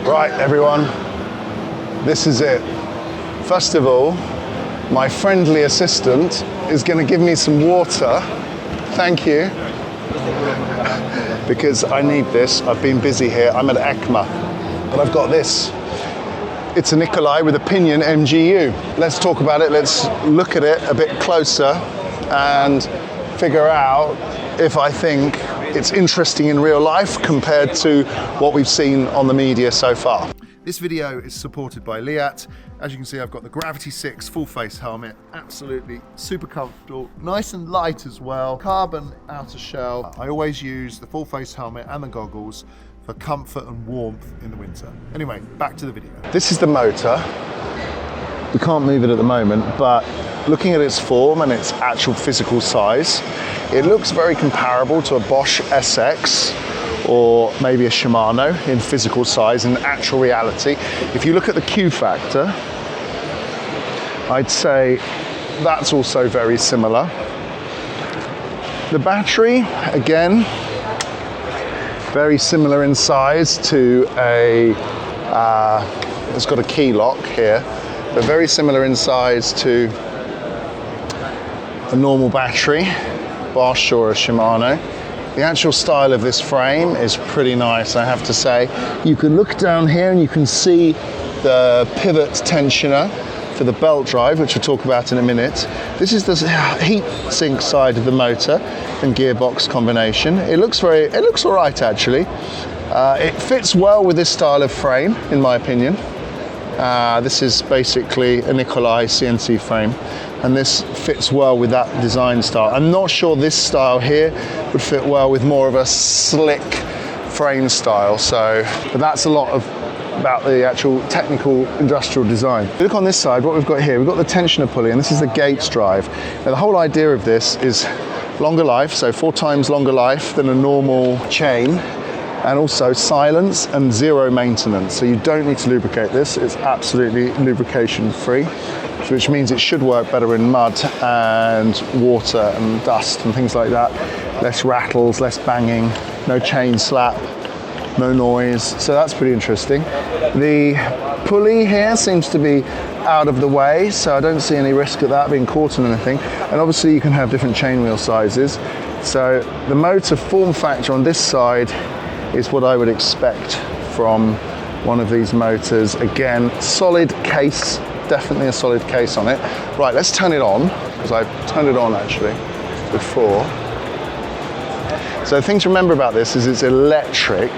Right, everyone, this is it. First of all, my friendly assistant is going to give me some water. Thank you. Because I need this. I've been busy here. I'm at Eicma, but I've got this. It's a Nicolai with a Pinion MGU. Let's talk about it. Let's look at it a bit closer and figure out if I think it's interesting in real life compared to what we've seen on the media so far. This video is supported by Leatt. As you can see, I've got the Gravity 6 full face helmet. Absolutely super comfortable, nice and light as well. Carbon outer shell. I always use the full face helmet and the goggles for comfort and warmth in the winter. Anyway, back to the video. This is the motor. We can't move it at the moment, but looking at its form and its actual physical size, it looks very comparable to a Bosch SX or maybe a Shimano in physical size and actual reality. If you look at the Q factor, I'd say that's also very similar. The battery, again, very similar in size to a, it's got a key lock here, but very similar in size to a normal battery, Bosch or a Shimano. The actual style of this frame is pretty nice, I have to say. You can look down here and you can see the pivot tensioner for the belt drive, which we'll talk about in a minute. This is the heat sink side of the motor and gearbox combination. It looks all right actually. It fits well with this style of frame, in my opinion. This is basically a Nicolai CNC frame, and this fits well with that design style. I'm not sure this style here would fit well with more of a slick frame style, but that's a lot about the actual technical industrial design. Look on this side, what we've got here, we've got the tensioner pulley, and this is the Gates drive. Now the whole idea of this is longer life, so 4 times longer life than a normal chain, and also silence and zero maintenance. So you don't need to lubricate this. It's absolutely lubrication free, which means it should work better in mud and water and dust and things like that. Less rattles, less banging, no chain slap, no noise. So that's pretty interesting. The pulley here seems to be out of the way, so I don't see any risk of that being caught on anything. And obviously you can have different chain wheel sizes. So the motor form factor on this side is what I would expect from one of these motors. Again, solid case, definitely a solid case on it. Right, let's turn it on, because I've turned it on actually before. So the thing to remember about this is it's electric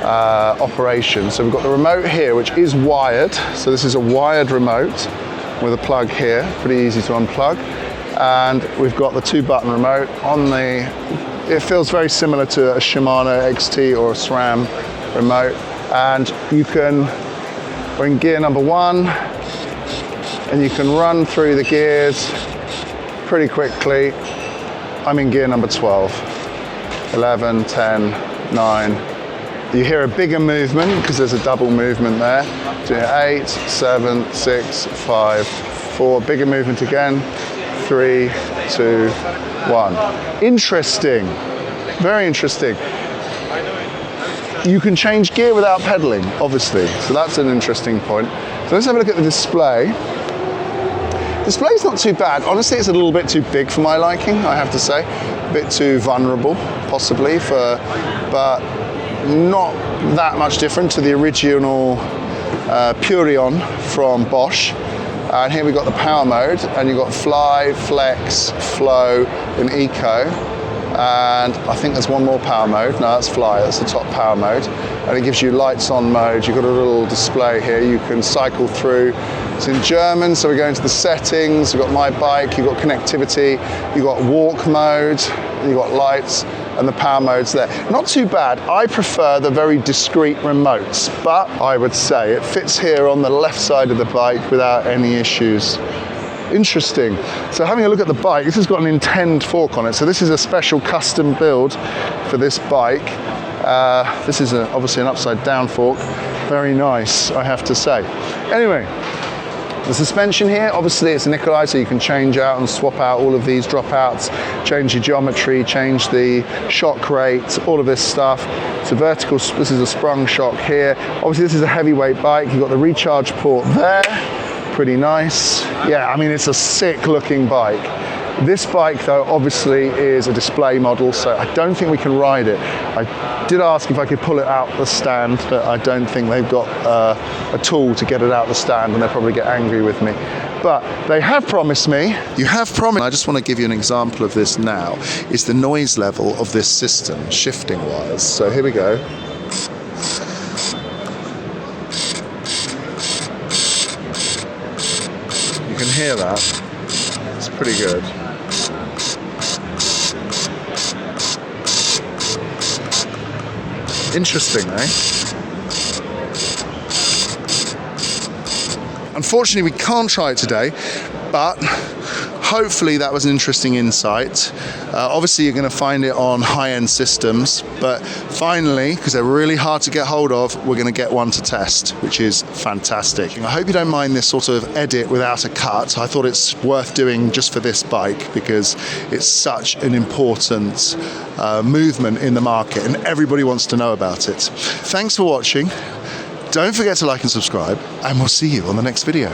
operation. So we've got the remote here, which is wired. So this is a wired remote with a plug here, pretty easy to unplug. And we've got the 2-button remote on the, it feels very similar to a Shimano XT or a SRAM remote. And we're in gear number 1, and you can run through the gears pretty quickly. I'm in gear number 12, 11, 10, 9. You hear a bigger movement because there's a double movement there. 8, 7, 6, 5, 4, bigger movement again. 3, 2, 1. Interesting, very interesting. You can change gear without pedaling, obviously, so that's an interesting point. So let's have a look at the display. Display's not too bad. Honestly, it's a little bit too big for my liking, I have to say. A bit too vulnerable, possibly, but not that much different to the original Purion from Bosch. And here we've got the power mode, and you've got Fly, Flex, Flow, and Eco. And I think there's one more power mode. No, that's Fly, that's the top power mode. And it gives you lights on mode. You've got a little display here. You can cycle through. It's in German, so we go into the settings. You've got My Bike, you've got connectivity, you've got walk mode, you've got lights, and the power mode's there. Not too bad. I prefer the very discreet remotes, but I would say it fits here on the left side of the bike without any issues. Interesting. So having a look at the bike, this has got an Intend fork on it. So this is a special custom build for this bike. This is obviously an upside down fork. Very nice, I have to say. Anyway, The suspension here, obviously it's a Nicolai, so you can change out and swap out all of these dropouts, change your geometry, change the shock rate, all of this stuff. It's a vertical, this is a sprung shock here. Obviously this is a heavyweight bike. You've got the recharge port there, pretty nice. Yeah, I mean, it's a sick looking bike. This bike though obviously is a display model, so I don't think we can ride it. I did ask if I could pull it out the stand, but I don't think they've got a tool to get it out the stand, and they'll probably get angry with me. But they have promised me. You have promised. I just want to give you an example of this now, is the noise level of this system, shifting wise. So here we go. You can hear that. It's pretty good. Interesting, eh? Unfortunately, we can't try it today, but hopefully that was an interesting insight. Obviously, you're going to find it on high-end systems, but finally, because they're really hard to get hold of, we're going to get one to test, which is fantastic. I hope you don't mind this sort of edit without a cut. I thought it's worth doing just for this bike because it's such an important movement in the market and everybody wants to know about it. Thanks for watching. Don't forget to like and subscribe, and we'll see you on the next video.